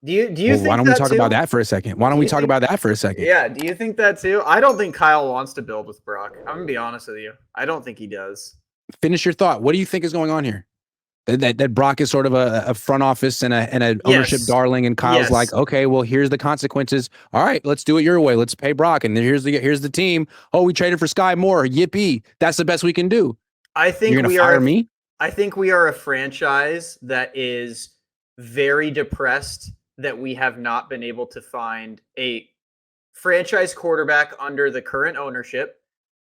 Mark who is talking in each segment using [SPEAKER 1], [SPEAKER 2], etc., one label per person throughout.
[SPEAKER 1] Do you
[SPEAKER 2] Why
[SPEAKER 1] think
[SPEAKER 2] don't we
[SPEAKER 1] that
[SPEAKER 2] talk about
[SPEAKER 1] too?
[SPEAKER 2] that for a second? Why don't
[SPEAKER 1] Do
[SPEAKER 2] we
[SPEAKER 1] you
[SPEAKER 2] talk
[SPEAKER 1] think?
[SPEAKER 2] about that for a second?
[SPEAKER 1] Yeah, do you think that too? I don't think Kyle wants to build with Brock. I'm gonna be honest with you. I don't think he does.
[SPEAKER 2] Finish your thought. What do you think is going on here? That Brock is sort of a front office and an ownership
[SPEAKER 1] Yes.
[SPEAKER 2] darling, and Kyle's like,
[SPEAKER 1] Yes.
[SPEAKER 2] okay, well, here's the consequences. All right, let's do it your way. Let's pay Brock, and then here's the team. Oh, we traded for Sky Moore. Yippee! That's the best we can do.
[SPEAKER 1] I
[SPEAKER 2] You're
[SPEAKER 1] think
[SPEAKER 2] gonna
[SPEAKER 1] we are
[SPEAKER 2] fire
[SPEAKER 1] a,
[SPEAKER 2] me?
[SPEAKER 1] I think we are a franchise that is very depressed that we have not been able to find a franchise quarterback under the current ownership.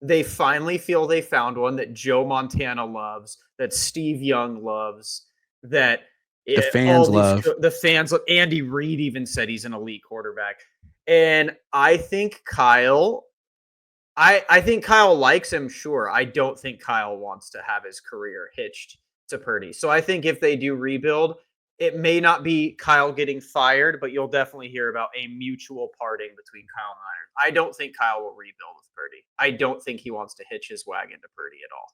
[SPEAKER 1] They finally feel they found one that Joe Montana loves, that Steve Young loves, that
[SPEAKER 2] The fans
[SPEAKER 1] all these
[SPEAKER 2] love.
[SPEAKER 1] the fans. Andy Reid even said he's an elite quarterback, and I think Kyle. I think Kyle likes him. Sure, I don't think Kyle wants to have his career hitched to Purdy. So I think if they do rebuild, it may not be Kyle getting fired, but you'll definitely hear about a mutual parting between Kyle and Niners. I don't think Kyle will rebuild with Purdy. I don't think he wants to hitch his wagon to Purdy at all.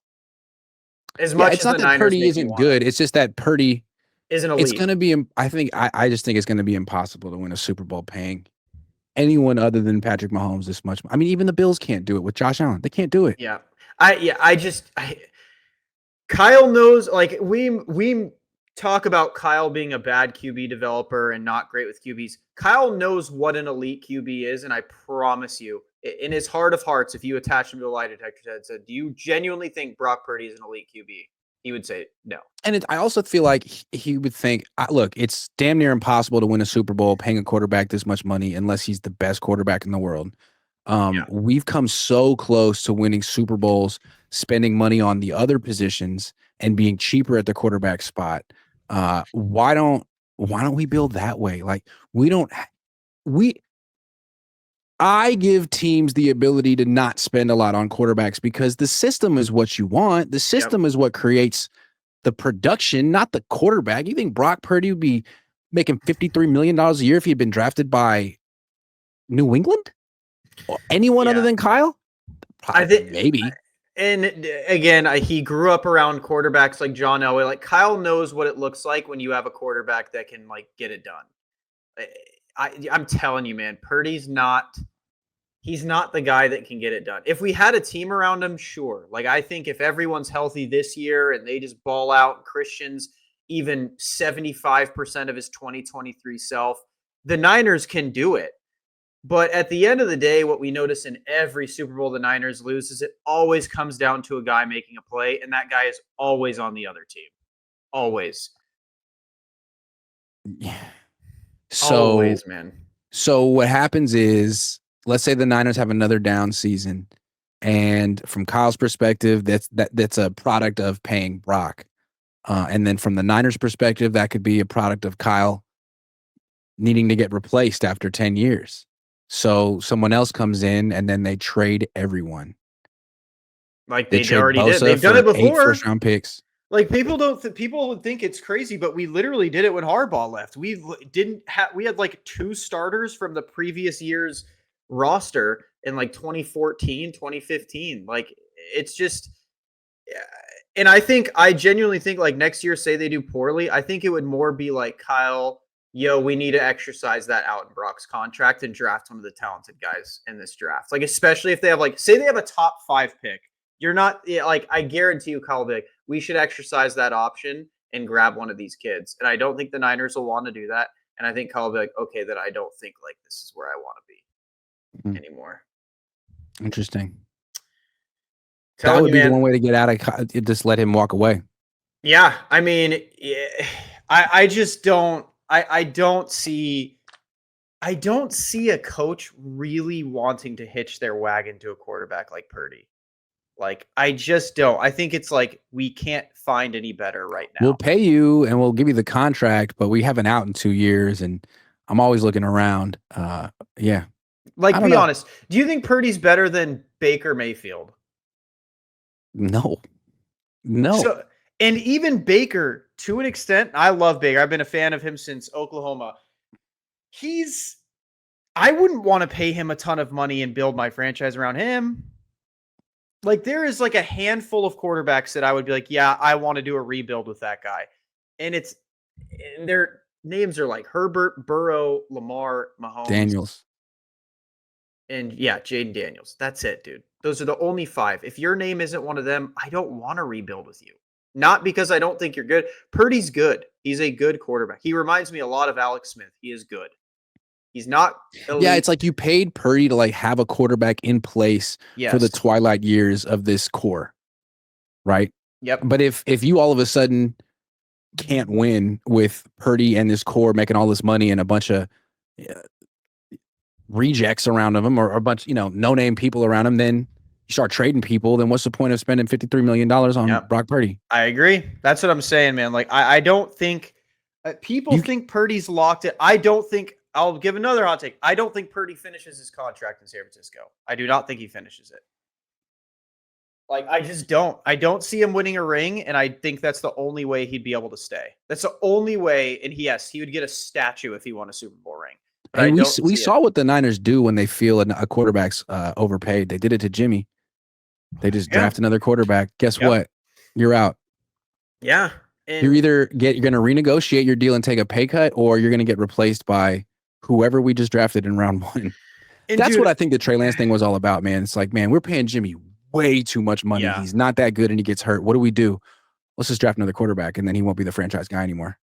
[SPEAKER 1] As
[SPEAKER 2] Yeah,
[SPEAKER 1] much
[SPEAKER 2] it's
[SPEAKER 1] as the
[SPEAKER 2] not that
[SPEAKER 1] Niners
[SPEAKER 2] Purdy
[SPEAKER 1] make me
[SPEAKER 2] isn't
[SPEAKER 1] want
[SPEAKER 2] good. It's just that Purdy,
[SPEAKER 1] it, is an
[SPEAKER 2] it's
[SPEAKER 1] elite.
[SPEAKER 2] gonna be. I just think it's gonna be impossible to win a Super Bowl paying anyone other than Patrick Mahomes this much. I mean, even the Bills can't do it with Josh Allen. They can't do it.
[SPEAKER 1] Yeah. I Kyle knows, like, we talk about Kyle being a bad QB developer and not great with QBs. Kyle knows what an elite QB is, and I promise you, in his heart of hearts, if you attach him to a lie detector test and said, "Do you genuinely think Brock Purdy is an elite QB?" He would say no.
[SPEAKER 2] And I also feel like he would think, look, it's damn near impossible to win a Super Bowl paying a quarterback this much money unless he's the best quarterback in the world.
[SPEAKER 1] Yeah.
[SPEAKER 2] We've come so close to winning Super Bowls, spending money on the other positions and being cheaper at the quarterback spot. Why don't we build that way? Like we don't we I give teams the ability to not spend a lot on quarterbacks because the system is what you want. The
[SPEAKER 1] Yep.
[SPEAKER 2] system is what creates the production, not the quarterback. You think Brock Purdy would be making $53 million a year if he had been drafted by New England? Or anyone other
[SPEAKER 1] Yeah.
[SPEAKER 2] than Kyle?
[SPEAKER 1] I think,
[SPEAKER 2] Maybe.
[SPEAKER 1] and again, he grew up around quarterbacks like John Elway. Like Kyle knows what it looks like when you have a quarterback that can like get it done. I'm telling you, man, Purdy's not. He's not the guy that can get it done. If we had a team around him, sure. Like I think if everyone's healthy this year and they just ball out, Christian's even 75% of his 2023 self, the Niners can do it. But at the end of the day, what we notice in every Super Bowl the Niners lose is it always comes down to a guy making a play, and that guy is always on the other team. Always.
[SPEAKER 2] Yeah.
[SPEAKER 1] Always, man.
[SPEAKER 2] So what happens is, let's say the Niners have another down season, and from Kyle's perspective, that's a product of paying Brock, and then from the Niners' perspective, that could be a product of Kyle needing to get replaced after 10 years. So someone else comes in, and then they trade everyone.
[SPEAKER 1] Like
[SPEAKER 2] They
[SPEAKER 1] they
[SPEAKER 2] trade
[SPEAKER 1] already did.
[SPEAKER 2] Bosa
[SPEAKER 1] They've done
[SPEAKER 2] for
[SPEAKER 1] it
[SPEAKER 2] 8
[SPEAKER 1] before.
[SPEAKER 2] first-round picks.
[SPEAKER 1] Like people don't people would think it's crazy, but we literally did it when Harbaugh left. We had like two starters from the previous year's roster in like 2014, 2015. Like it's just and I genuinely think like next year, say they do poorly, I think it would more be like Kyle, yo, we need to exercise that out in Brock's contract and draft one of the talented guys in this draft. Like, especially if they have like, say they have a top 5 pick. You're not like, I guarantee you, Kyle Vick, we should exercise that option and grab one of these kids. And I don't think the Niners will want to do that. And I think Kyle will be like, okay, that I don't think like this is where I want to be anymore.
[SPEAKER 2] Interesting. That
[SPEAKER 1] Telling
[SPEAKER 2] would
[SPEAKER 1] you,
[SPEAKER 2] be the
[SPEAKER 1] man.
[SPEAKER 2] one way to get out of it. Just let him walk away.
[SPEAKER 1] Yeah, I mean, I just don't. I don't see. I don't see a coach really wanting to hitch their wagon to a quarterback like Purdy. Like, I just don't. I think it's like we can't find any better right now.
[SPEAKER 2] We'll pay you and we'll give you the contract, but we have an out in 2 years, and I'm always looking around. Yeah.
[SPEAKER 1] Like, be honest. Do you think Purdy's better than Baker Mayfield?
[SPEAKER 2] No.
[SPEAKER 1] So, and even Baker, to an extent, I love Baker. I've been a fan of him since Oklahoma. I wouldn't want to pay him a ton of money and build my franchise around him. Like, there is like a handful of quarterbacks that I would be like, yeah, I want to do a rebuild with that guy. And they're names are like Herbert, Burrow, Lamar, Mahomes,
[SPEAKER 2] Daniels.
[SPEAKER 1] and yeah, Jaden Daniels. That's it, dude. Those are the only 5. If your name isn't one of them, I don't want to rebuild with you. Not because I don't think you're good. Purdy's good. He's a good quarterback. He reminds me a lot of Alex Smith. He is good. He's not elite.
[SPEAKER 2] Yeah, it's like you paid Purdy to like have a quarterback in place for the
[SPEAKER 1] Yes.
[SPEAKER 2] twilight years of this core, right?
[SPEAKER 1] Yep.
[SPEAKER 2] But if you all of a sudden can't win with Purdy and this core making all this money and a bunch of rejects around him or a bunch, no-name people around him, then you start trading people, then what's the point of spending $53 million on Brock Purdy?
[SPEAKER 1] I agree. That's what I'm saying, man. Like, I don't think people think Purdy's locked it. I don't think – I'll give another hot take. I don't think Purdy finishes his contract in San Francisco. I do not think he finishes it. Like, I just don't. I don't see him winning a ring, and I think that's the only way he'd be able to stay. That's the only way, and yes, he would get a statue if he won a Super Bowl ring. But
[SPEAKER 2] and we saw what the Niners do when they feel a quarterback's overpaid. They did it to Jimmy. They just draft another quarterback. Guess what? You're out.
[SPEAKER 1] Yeah.
[SPEAKER 2] And you're either you're going to renegotiate your deal and take a pay cut, or you're going to get replaced by whoever we just drafted in round 1. And that's what I think the Trey Lance thing was all about, man. It's like, man, we're paying Jimmy way too much money. Yeah. He's not that good and he gets hurt. What do we do? Let's just draft another quarterback and then he won't be the franchise guy anymore.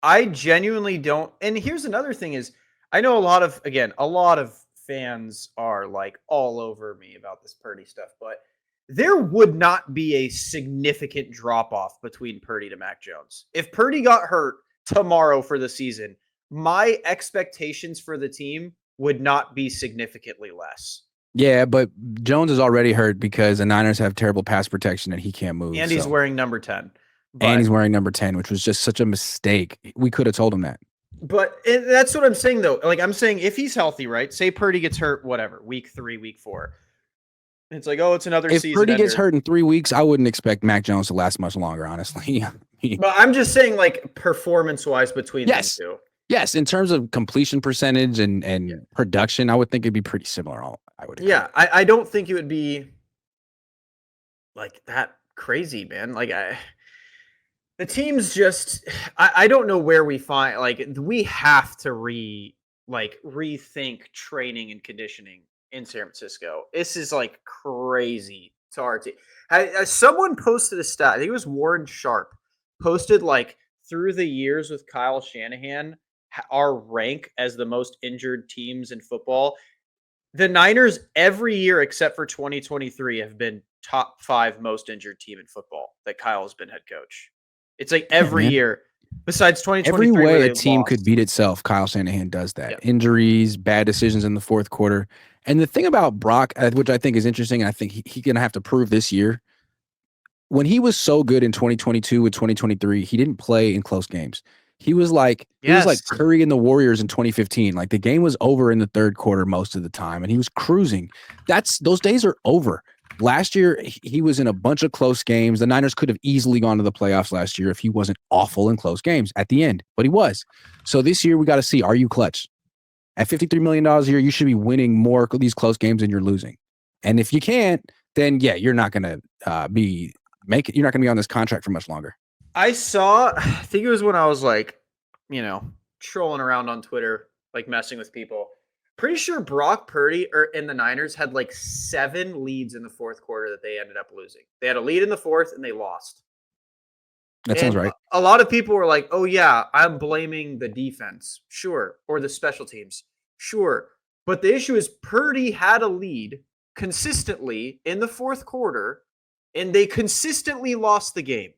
[SPEAKER 1] I genuinely don't. And here's another thing is, I know a lot of fans are like all over me about this Purdy stuff, but there would not be a significant drop off between Purdy to Mac Jones. If Purdy got hurt tomorrow for the season, my expectations for the team would not be significantly less.
[SPEAKER 2] Yeah, but Jones is already hurt because the Niners have terrible pass protection and he can't move.
[SPEAKER 1] And he's wearing number 10.
[SPEAKER 2] And he's wearing number 10, which was just such a mistake. We could have told him that.
[SPEAKER 1] But that's what I'm saying, though. Like, I'm saying if he's healthy, right? Say Purdy gets hurt, whatever, week 3, week 4. It's like, oh, it's another season.
[SPEAKER 2] If Purdy gets hurt in 3 weeks, I wouldn't expect Mac Jones to last much longer, honestly.
[SPEAKER 1] But I'm just saying, like, performance-wise between them two.
[SPEAKER 2] Yes, in terms of completion percentage and production, I would think it'd be pretty similar. I would agree.
[SPEAKER 1] Yeah, I don't think it would be like that crazy, man. Like, the team's just I don't know where we find, like, we have to rethink training and conditioning in San Francisco. This is like crazy to our team. Someone posted a stat, I think it was Warren Sharp, posted like through the years with Kyle Shanahan, our rank as the most injured teams in football. The Niners every year except for 2023 have been top 5 most injured team in football that Kyle has been head coach. It's like every year besides 2023.
[SPEAKER 2] Every way a team could beat itself, Kyle Shanahan does that. Yep. Injuries, bad decisions in the fourth quarter. And the thing about Brock, which I think is interesting, and I think he's going to have to prove this year, when he was so good in 2022 and 2023, he didn't play in close games. He was like Curry and the Warriors in 2015. Like, the game was over in the third quarter most of the time, and he was cruising. Those days are over. Last year, he was in a bunch of close games. The Niners could have easily gone to the playoffs last year if he wasn't awful in close games at the end, but he was. So this year, we got to see, are you clutch? At $53 million a year, you should be winning more of these close games than you're losing. And if you can't, then yeah, you're not going to you're not going to be on this contract for much longer.
[SPEAKER 1] I think it was when I was like, trolling around on Twitter, like messing with people. Pretty sure Brock Purdy and the Niners had like 7 leads in the fourth quarter that they ended up losing. They had a lead in the fourth and they lost.
[SPEAKER 2] That sounds right.
[SPEAKER 1] A lot of people were like, oh yeah, I'm blaming the defense. Sure. Or the special teams. Sure. But the issue is Purdy had a lead consistently in the fourth quarter and they consistently lost the game.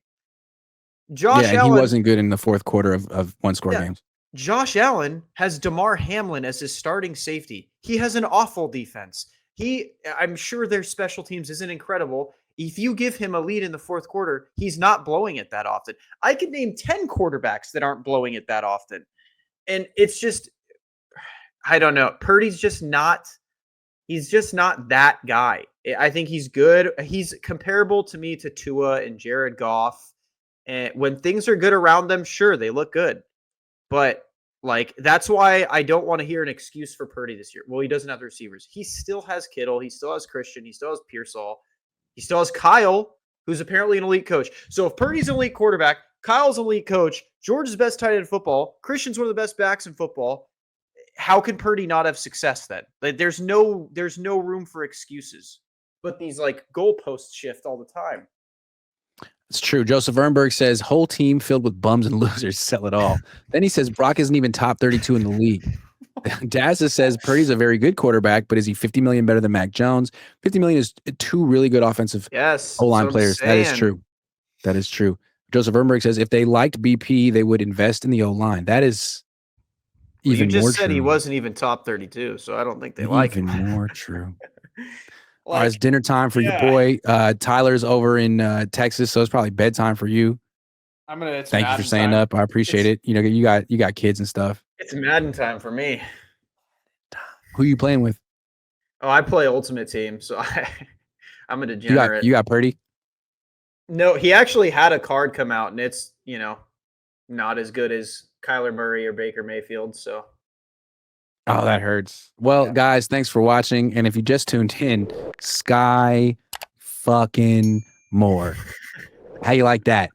[SPEAKER 1] Josh Allen,
[SPEAKER 2] he wasn't good in the fourth quarter of one-score games.
[SPEAKER 1] Josh Allen has DeMar Hamlin as his starting safety. He has an awful defense. I'm sure their special teams isn't incredible. If you give him a lead in the fourth quarter, he's not blowing it that often. I could name 10 quarterbacks that aren't blowing it that often. And it's just, I don't know. Purdy's just not, he's just not that guy. I think he's good. He's comparable to me to Tua and Jared Goff. And when things are good around them, sure, they look good. But, like, that's why I don't want to hear an excuse for Purdy this year. Well, he doesn't have the receivers. He still has Kittle. He still has Christian. He still has Pearsall. He still has Kyle, who's apparently an elite coach. So if Purdy's an elite quarterback, Kyle's elite coach. George is best tight end in football. Christian's one of the best backs in football. How can Purdy not have success then? Like, there's no room for excuses. But these like goalposts shift all the time.
[SPEAKER 2] It's true. Joseph Ehrenberg says whole team filled with bums and losers, sell it all. Then he says Brock isn't even top 32 in the league. Dazza says Purdy's a very good quarterback, but is he 50 million better than Mac Jones? 50 million is two really good offensive O-line players. That is true. That is true. Joseph Ehrenberg says if they liked BP, they would invest in the O-line. That is even more true. You just said
[SPEAKER 1] he wasn't even top 32, so I don't think they like him.
[SPEAKER 2] Even more true. All right, it's dinner time for your boy. Tyler's over in Texas, so it's probably bedtime for you. Thank you for staying up. I appreciate it. You know, you got kids and stuff.
[SPEAKER 1] It's Madden time for me.
[SPEAKER 2] Who are you playing with?
[SPEAKER 1] Oh, I play Ultimate Team, so I'm a degenerate.
[SPEAKER 2] You got Purdy?
[SPEAKER 1] No, he actually had a card come out, and it's, not as good as Kyler Murray or Baker Mayfield, so.
[SPEAKER 2] Oh, that hurts. Well, guys, thanks for watching. And if you just tuned in, Sky fucking more. How you like that?